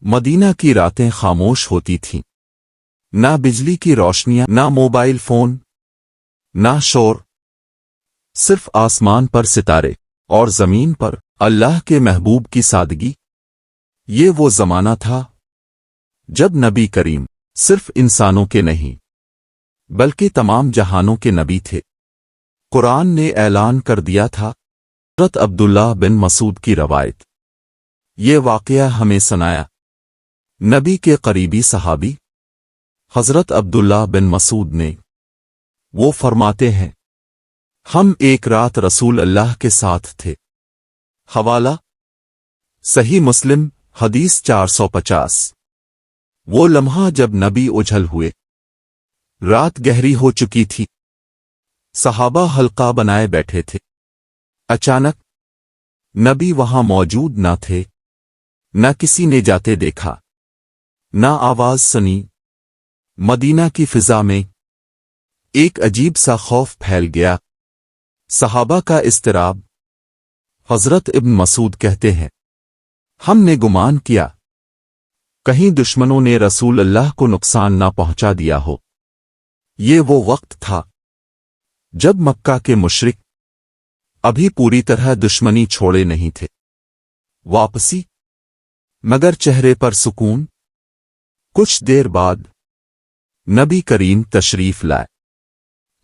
مدینہ کی راتیں خاموش ہوتی تھیں، نہ بجلی کی روشنیاں، نہ موبائل فون، نہ شور، صرف آسمان پر ستارے اور زمین پر اللہ کے محبوب کی سادگی۔ یہ وہ زمانہ تھا جب نبی کریم صرف انسانوں کے نہیں بلکہ تمام جہانوں کے نبی تھے۔ قرآن نے اعلان کر دیا تھا۔ حضرت عبداللہ بن مسعود کی روایت۔ یہ واقعہ ہمیں سنایا نبی کے قریبی صحابی حضرت عبداللہ بن مسعود نے۔ وہ فرماتے ہیں، ہم ایک رات رسول اللہ کے ساتھ تھے۔ حوالہ صحیح مسلم، حدیث 450۔ وہ لمحہ جب نبی اجھل ہوئے، رات گہری ہو چکی تھی، صحابہ حلقہ بنائے بیٹھے تھے۔ اچانک نبی وہاں موجود نہ تھے، نہ کسی نے جاتے دیکھا، نہ آواز سنی۔ مدینہ کی فضا میں ایک عجیب سا خوف پھیل گیا، صحابہ کا اضطراب۔ حضرت ابن مسعود کہتے ہیں، ہم نے گمان کیا کہیں دشمنوں نے رسول اللہ کو نقصان نہ پہنچا دیا ہو۔ یہ وہ وقت تھا جب مکہ کے مشرک ابھی پوری طرح دشمنی چھوڑے نہیں تھے۔ واپسی مگر چہرے پر سکون۔ کچھ دیر بعد نبی کریم تشریف لائے۔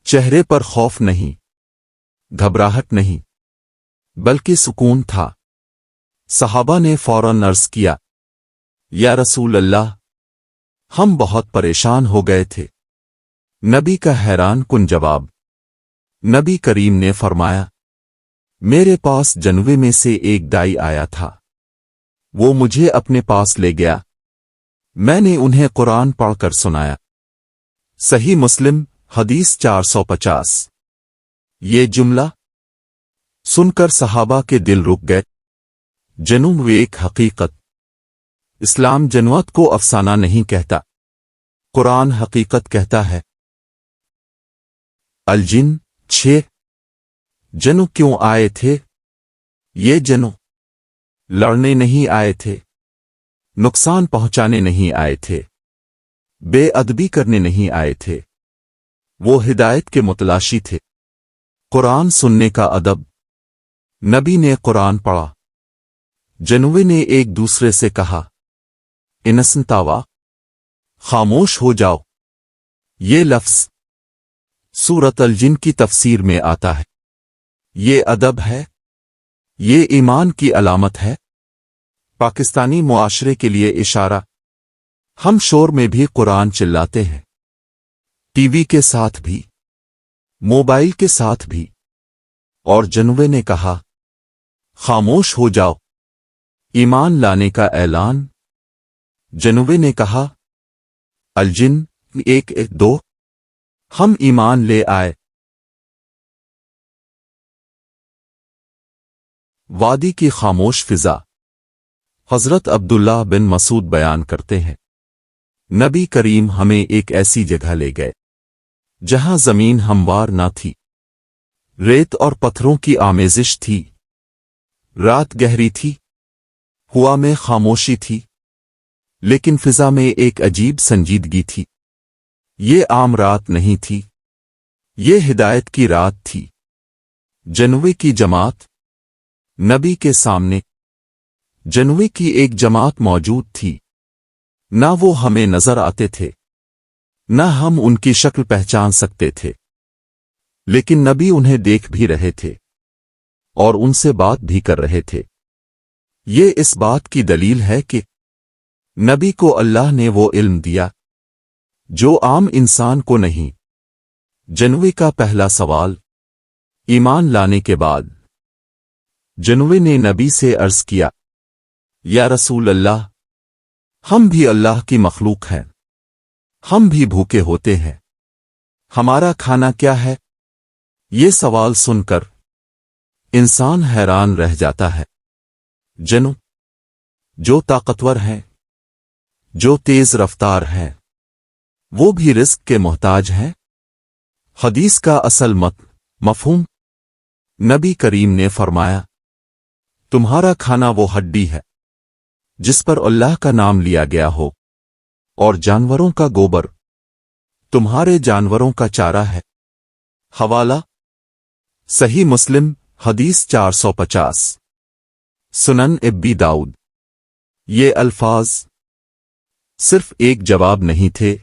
چہرے پر خوف نہیں، گھبراہٹ نہیں، بلکہ سکون تھا۔ صحابہ نے فوراً عرض کیا، یا رسول اللہ، ہم بہت پریشان ہو گئے تھے۔ نبی کا حیران کن جواب۔ نبی کریم نے فرمایا، میرے پاس جنوبے میں سے ایک دائی آیا تھا، وہ مجھے اپنے پاس لے گیا، میں نے انہیں قرآن پڑھ کر سنایا۔ صحیح مسلم، حدیث 450۔ یہ جملہ سن کر صحابہ کے دل رک گئے۔ جنوں ایک حقیقت۔ اسلام جنوت کو افسانہ نہیں کہتا، قرآن حقیقت کہتا ہے۔ الجن 6۔ جنوں کیوں آئے تھے؟ یہ جنوں لڑنے نہیں آئے تھے، نقصان پہنچانے نہیں آئے تھے، بے ادبی کرنے نہیں آئے تھے، وہ ہدایت کے متلاشی تھے۔ قرآن سننے کا ادب۔ نبی نے قرآن پڑھا، جنوے نے ایک دوسرے سے کہا، انسنتاوا، خاموش ہو جاؤ۔ یہ لفظ سورۃ الجن کی تفسیر میں آتا ہے۔ یہ ادب ہے، یہ ایمان کی علامت ہے۔ پاکستانی معاشرے کے لیے اشارہ۔ ہم شور میں بھی قرآن چلاتے ہیں، ٹی وی کے ساتھ بھی، موبائل کے ساتھ بھی، اور جنوے نے کہا، خاموش ہو جاؤ، ایمان لانے کا اعلان۔ جنوبے نے کہا، الجن 1-2، ہم ایمان لے آئے۔ وادی کی خاموش فضا۔ حضرت عبداللہ بن مسعود بیان کرتے ہیں، نبی کریم ہمیں ایک ایسی جگہ لے گئے جہاں زمین ہموار نہ تھی، ریت اور پتھروں کی آمیزش تھی، رات گہری تھی، ہوا میں خاموشی تھی، لیکن فضا میں ایک عجیب سنجیدگی تھی۔ یہ عام رات نہیں تھی، یہ ہدایت کی رات تھی۔ جنوے کی جماعت نبی کے سامنے جنوے کی ایک جماعت موجود تھی، نہ وہ ہمیں نظر آتے تھے، نہ ہم ان کی شکل پہچان سکتے تھے، لیکن نبی انہیں دیکھ بھی رہے تھے اور ان سے بات بھی کر رہے تھے۔ یہ اس بات کی دلیل ہے کہ نبی کو اللہ نے وہ علم دیا جو عام انسان کو نہیں۔ جنوے کا پہلا سوال۔ ایمان لانے کے بعد جنوے نے نبی سے عرض کیا، یا رسول اللہ، ہم بھی اللہ کی مخلوق ہیں، ہم بھی بھوکے ہوتے ہیں، ہمارا کھانا کیا ہے؟ یہ سوال سن کر انسان حیران رہ جاتا ہے۔ جنوں جو طاقتور ہیں، جو تیز رفتار ہیں، وہ بھی رزق کے محتاج ہیں۔ حدیث کا اصل مفہوم۔ نبی کریم نے فرمایا، تمہارا کھانا وہ ہڈی ہے جس پر اللہ کا نام لیا گیا ہو، اور جانوروں کا گوبر تمہارے جانوروں کا چارہ ہے۔ حوالہ صحیح مسلم حدیث 450۔ سنن ابی داؤد۔ یہ الفاظ صرف ایک جواب نہیں تھے،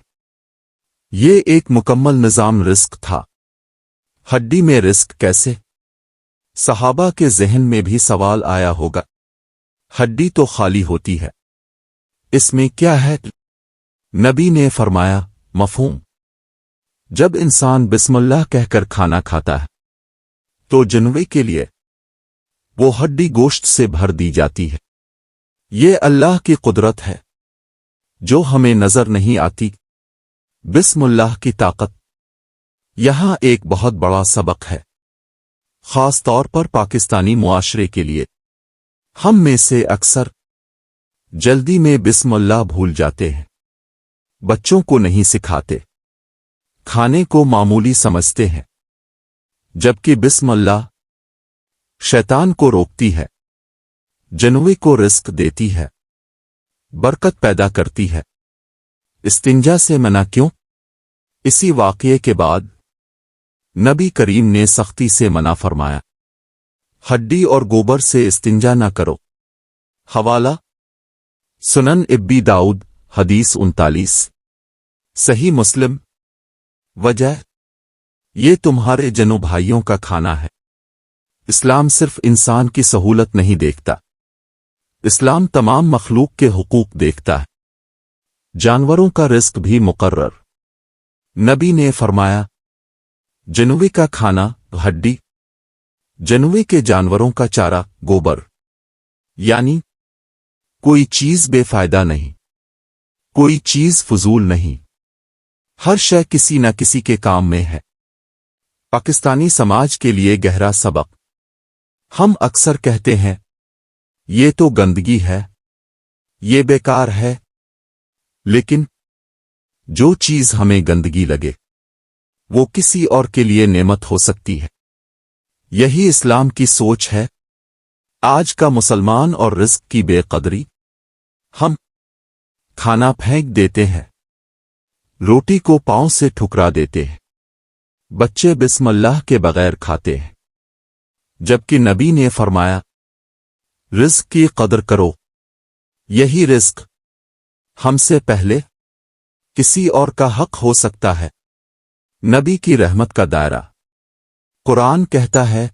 یہ ایک مکمل نظام رزق تھا۔ ہڈی میں رزق کیسے؟ صحابہ کے ذہن میں بھی سوال آیا ہوگا، ہڈی تو خالی ہوتی ہے، اس میں کیا ہے؟ نبی نے فرمایا، مفہوم، جب انسان بسم اللہ کہہ کر کھانا کھاتا ہے تو جنوے کے لیے وہ ہڈی گوشت سے بھر دی جاتی ہے۔ یہ اللہ کی قدرت ہے جو ہمیں نظر نہیں آتی۔ بسم اللہ کی طاقت۔ یہاں ایک بہت بڑا سبق ہے، خاص طور پر پاکستانی معاشرے کے لیے۔ ہم میں سے اکثر جلدی میں بسم اللہ بھول جاتے ہیں، بچوں کو نہیں سکھاتے، کھانے کو معمولی سمجھتے ہیں، جبکہ بسم اللہ شیطان کو روکتی ہے، جنوے کو رزق دیتی ہے، برکت پیدا کرتی ہے۔ استنجا سے منع کیوں؟ اسی واقعے کے بعد نبی کریم نے سختی سے منع فرمایا، ہڈی اور گوبر سے استنجا نہ کرو۔ حوالہ سنن ابی داؤد حدیث 39۔ صحیح مسلم۔ وجہ، یہ تمہارے جنو بھائیوں کا کھانا ہے۔ اسلام صرف انسان کی سہولت نہیں دیکھتا، اسلام تمام مخلوق کے حقوق دیکھتا ہے۔ جانوروں کا رزق بھی مقرر۔ نبی نے فرمایا، جنوے کا کھانا ہڈی، جنوے کے جانوروں کا چارہ گوبر، یعنی کوئی چیز بے فائدہ نہیں، کوئی چیز فضول نہیں، ہر شے کسی نہ کسی کے کام میں ہے۔ پاکستانی سماج کے لیے گہرا سبق۔ ہم اکثر کہتے ہیں، یہ تو گندگی ہے، یہ بیکار ہے، لیکن جو چیز ہمیں گندگی لگے وہ کسی اور کے لیے نعمت ہو سکتی ہے۔ یہی اسلام کی سوچ ہے۔ آج کا مسلمان اور رزق کی بے قدری، ہم کھانا پھینک دیتے ہیں، روٹی کو پاؤں سے ٹھکرا دیتے ہیں، بچے بسم اللہ کے بغیر کھاتے ہیں، جبکہ نبی نے فرمایا، رزق کی قدر کرو، یہی رزق ہم سے پہلے کسی اور کا حق ہو سکتا ہے۔ نبی کی رحمت کا دائرہ۔ قرآن کہتا ہے،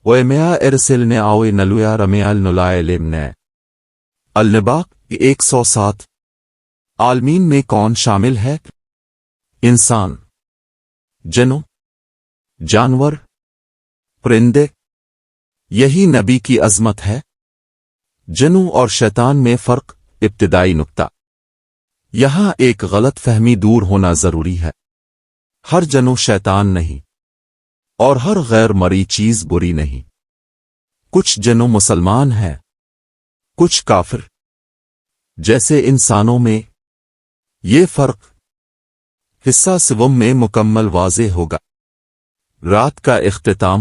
وَإِمَا اِرْسِلْنَ آوِ نَلُوَا رَمِيَ الْنُلَائِلِمْنَ۔ النبا 107۔ عالمین میں کون شامل ہے؟ انسان، جنو، جانور، پرندے۔ یہی نبی کی عظمت ہے۔ جنو اور شیطان میں فرق۔ ابتدائی نکتہ۔ یہاں ایک غلط فہمی دور ہونا ضروری ہے۔ ہر جنو شیطان نہیں، اور ہر غیر مری چیز بری نہیں۔ کچھ جنو مسلمان ہیں، کچھ کافر۔ جیسے انسانوں میں یہ فرق حصہ سوم میں مکمل واضح ہوگا۔ رات کا اختتام۔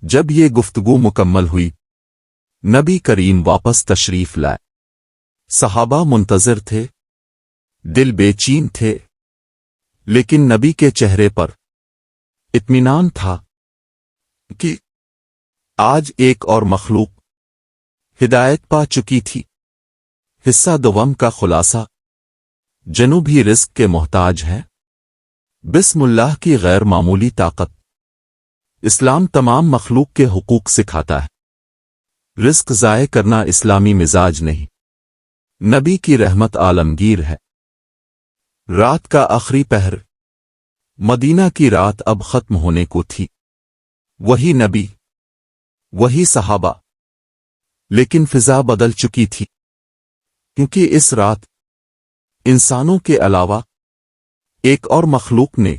جب یہ گفتگو مکمل ہوئی، نبی کریم واپس تشریف لائے۔ صحابہ منتظر تھے، دل بے چین تھے، لیکن نبی کے چہرے پر اطمینان تھا کہ آج ایک اور مخلوق ہدایت پا چکی تھی۔ حصہ دوم کا خلاصہ، جنو بھی رزق کے محتاج ہیں۔ بسم اللہ کی غیر معمولی طاقت۔ اسلام تمام مخلوق کے حقوق سکھاتا ہے۔ رزق ضائع کرنا اسلامی مزاج نہیں۔ نبی کی رحمت عالمگیر ہے۔ رات کا آخری پہر۔ مدینہ کی رات اب ختم ہونے کو تھی۔ وہی نبی، وہی صحابہ، لیکن فضا بدل چکی تھی، کیونکہ اس رات انسانوں کے علاوہ ایک اور مخلوق نے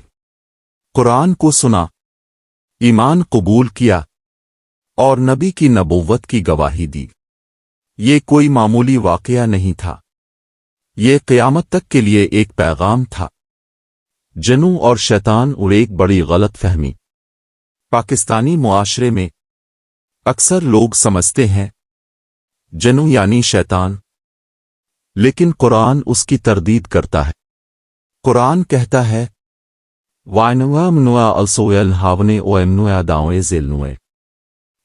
قرآن کو سنا، ایمان قبول کیا اور نبی کی نبوت کی گواہی دی۔ یہ کوئی معمولی واقعہ نہیں تھا، یہ قیامت تک کے لیے ایک پیغام تھا۔ جنو اور شیطان اور ایک بڑی غلط فہمی۔ پاکستانی معاشرے میں اکثر لوگ سمجھتے ہیں جنو یعنی شیطان، لیکن قرآن اس کی تردید کرتا ہے۔ قرآن کہتا ہے وَعَنُوَا مْنُوَا الْسُوَيَلْ ہاونے وَإِمْنُوَا دَاوَے ذِلْنُوَے،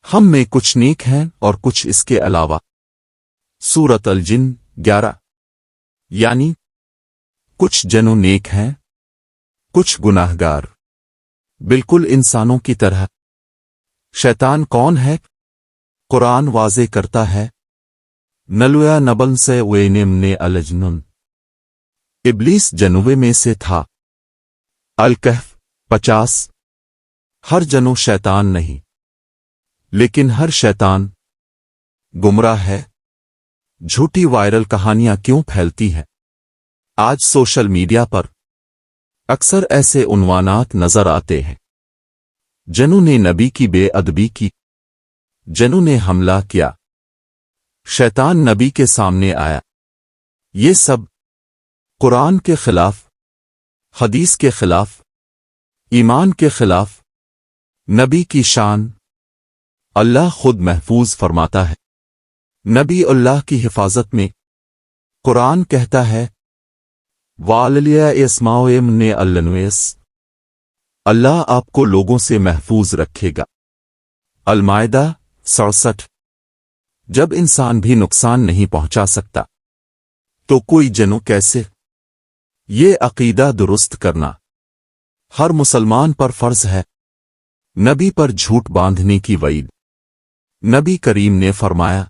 ہم میں کچھ نیک ہیں اور کچھ اس کے علاوہ۔ سورۃ الجن 11، یعنی کچھ جنو نیک ہیں، کچھ گناہگار، بالکل انسانوں کی طرح۔ شیطان کون ہے؟ قرآن واضح کرتا ہے نلویا نبل سے وینم نے الجنن، ابلیس جنوبے میں سے تھا۔ الکہف 50۔ ہر جنو شیطان نہیں، لیکن ہر شیطان گمراہ ہے۔ جھوٹی وائرل کہانیاں کیوں پھیلتی ہیں؟ آج سوشل میڈیا پر اکثر ایسے عنوانات نظر آتے ہیں، جنوں نے نبی کی بے ادبی کی، جنوں نے حملہ کیا، شیطان نبی کے سامنے آیا۔ یہ سب قرآن کے خلاف، حدیث کے خلاف، ایمان کے خلاف، نبی کی شان اللہ خود محفوظ فرماتا ہے۔ نبی اللہ کی حفاظت میں قرآن کہتا ہے وَعَلَيَا اسْمَاءُ مِنْ النَّاسِ، اللہ آپ کو لوگوں سے محفوظ رکھے گا۔ المائدہ 67۔ جب انسان بھی نقصان نہیں پہنچا سکتا تو کوئی جنو کیسے؟ یہ عقیدہ درست کرنا ہر مسلمان پر فرض ہے۔ نبی پر جھوٹ باندھنے کی وعید۔ نبی کریم نے فرمایا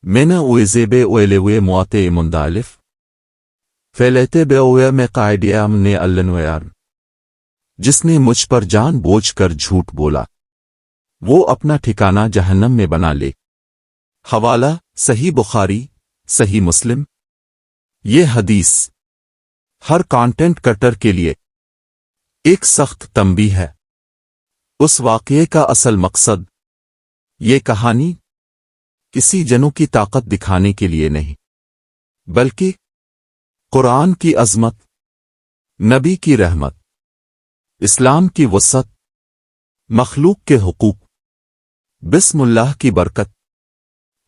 میں نے اویزیب اویلوے موات مندالف فیلیتے بے اوے میں قائدیا نے النویار، جس نے مجھ پر جان بوجھ کر جھوٹ بولا وہ اپنا ٹھکانہ جہنم میں بنا لے۔ حوالہ صحیح بخاری، صحیح مسلم۔ یہ حدیث ہر کانٹینٹ کٹر کے لیے ایک سخت تنبیہ ہے۔ اس واقعے کا اصل مقصد یہ کہانی کسی جنو کی طاقت دکھانے کے لیے نہیں، بلکہ قرآن کی عظمت، نبی کی رحمت، اسلام کی وسعت، مخلوق کے حقوق، بسم اللہ کی برکت،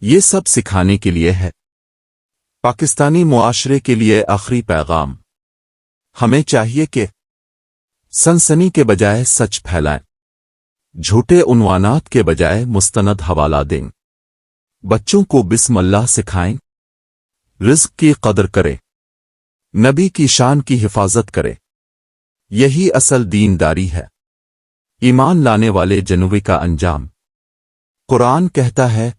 یہ سب سکھانے کے لیے ہے۔ پاکستانی معاشرے کے لیے آخری پیغام، ہمیں چاہیے کہ سنسنی کے بجائے سچ پھیلائیں، جھوٹے عنوانات کے بجائے مستند حوالہ دیں، بچوں کو بسم اللہ سکھائیں، رزق کی قدر کریں، نبی کی شان کی حفاظت کریں۔ یہی اصل دینداری ہے، ایمان لانے والے جنوبی کا انجام۔ قرآن کہتا ہے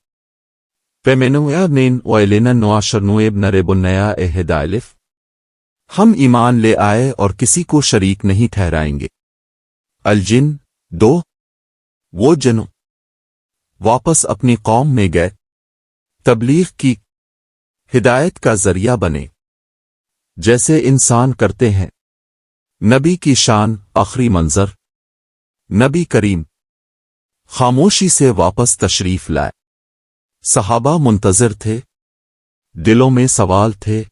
ہم ایمان لے آئے اور کسی کو شریک نہیں ٹھہرائیں گے۔ الجن 2۔ وہ جنو واپس اپنی قوم میں گئے، تبلیغ کی، ہدایت کا ذریعہ بنے، جیسے انسان کرتے ہیں۔ نبی کی شان آخری منظر۔ نبی کریم خاموشی سے واپس تشریف لائے، صحابہ منتظر تھے، دلوں میں سوال تھے،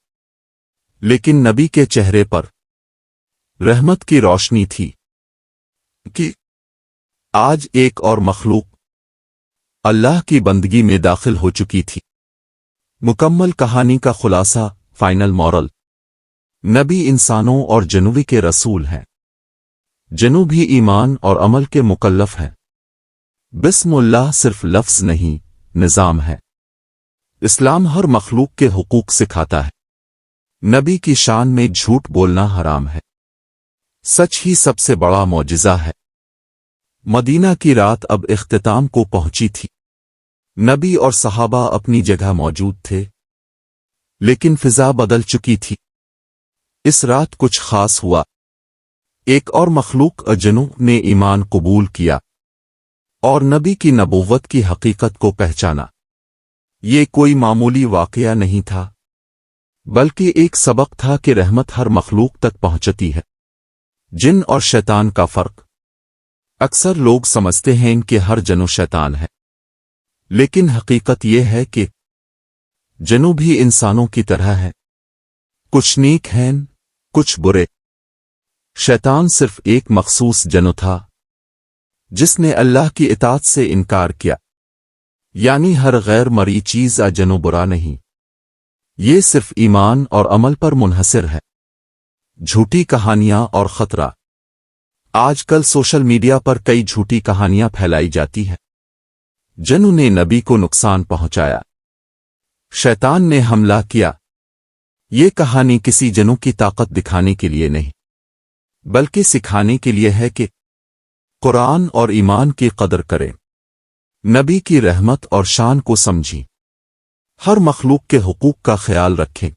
لیکن نبی کے چہرے پر رحمت کی روشنی تھی کہ آج ایک اور مخلوق اللہ کی بندگی میں داخل ہو چکی تھی۔ مکمل کہانی کا خلاصہ، فائنل مورل، نبی انسانوں اور جنوبی کے رسول ہیں، جنو بھی ایمان اور عمل کے مکلف ہیں۔ بسم اللہ صرف لفظ نہیں، نظام ہے۔ اسلام ہر مخلوق کے حقوق سکھاتا ہے۔ نبی کی شان میں جھوٹ بولنا حرام ہے۔ سچ ہی سب سے بڑا معجزہ ہے۔ مدینہ کی رات اب اختتام کو پہنچی تھی۔ نبی اور صحابہ اپنی جگہ موجود تھے، لیکن فضا بدل چکی تھی۔ اس رات کچھ خاص ہوا۔ ایک اور مخلوق جنوں نے ایمان قبول کیا اور نبی کی نبوت کی حقیقت کو پہچانا۔ یہ کوئی معمولی واقعہ نہیں تھا، بلکہ ایک سبق تھا کہ رحمت ہر مخلوق تک پہنچتی ہے۔ جن اور شیطان کا فرق۔ اکثر لوگ سمجھتے ہیں کہ ہر جنو شیطان ہے، لیکن حقیقت یہ ہے کہ جنو بھی انسانوں کی طرح ہے، کچھ نیک ہیں، کچھ برے۔ شیطان صرف ایک مخصوص جنو تھا جس نے اللہ کی اطاعت سے انکار کیا۔ یعنی ہر غیر مرئی چیز اجن و برا نہیں، یہ صرف ایمان اور عمل پر منحصر ہے۔ جھوٹی کہانیاں اور خطرہ۔ آج کل سوشل میڈیا پر کئی جھوٹی کہانیاں پھیلائی جاتی ہیں جنہوں نے نبی کو نقصان پہنچایا، شیطان نے حملہ کیا۔ یہ کہانی کسی جنوں کی طاقت دکھانے کے لیے نہیں، بلکہ سکھانے کے لیے ہے کہ قرآن اور ایمان کی قدر کریں، نبی کی رحمت اور شان کو سمجھیں، ہر مخلوق کے حقوق کا خیال رکھیں،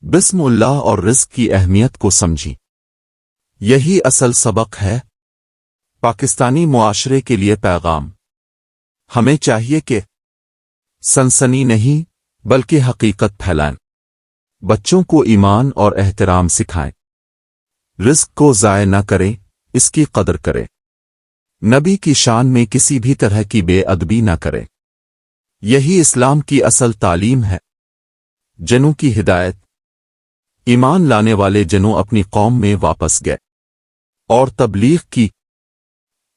بسم اللہ اور رزق کی اہمیت کو سمجھیں۔ یہی اصل سبق ہے۔ پاکستانی معاشرے کے لیے پیغام۔ ہمیں چاہیے کہ سنسنی نہیں بلکہ حقیقت پھیلائیں، بچوں کو ایمان اور احترام سکھائیں، رزق کو ضائع نہ کریں، اس کی قدر کریں، نبی کی شان میں کسی بھی طرح کی بے ادبی نہ کریں۔ یہی اسلام کی اصل تعلیم ہے۔ جنوں کی ہدایت۔ ایمان لانے والے جنوں اپنی قوم میں واپس گئے اور تبلیغ کی،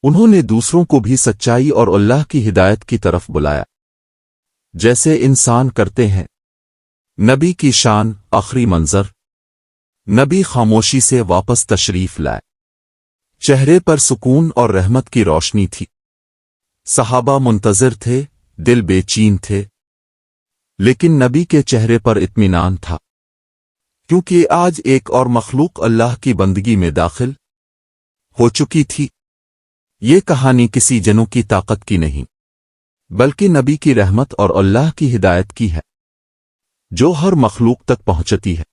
انہوں نے دوسروں کو بھی سچائی اور اللہ کی ہدایت کی طرف بلایا، جیسے انسان کرتے ہیں۔ نبی کی شان۔ آخری منظر، نبی خاموشی سے واپس تشریف لائے، چہرے پر سکون اور رحمت کی روشنی تھی۔ صحابہ منتظر تھے، دل بے چین تھے، لیکن نبی کے چہرے پر اطمینان تھا، کیونکہ آج ایک اور مخلوق اللہ کی بندگی میں داخل ہو چکی تھی۔ یہ کہانی کسی جنوں کی طاقت کی نہیں، بلکہ نبی کی رحمت اور اللہ کی ہدایت کی ہے، جو ہر مخلوق تک پہنچتی ہے۔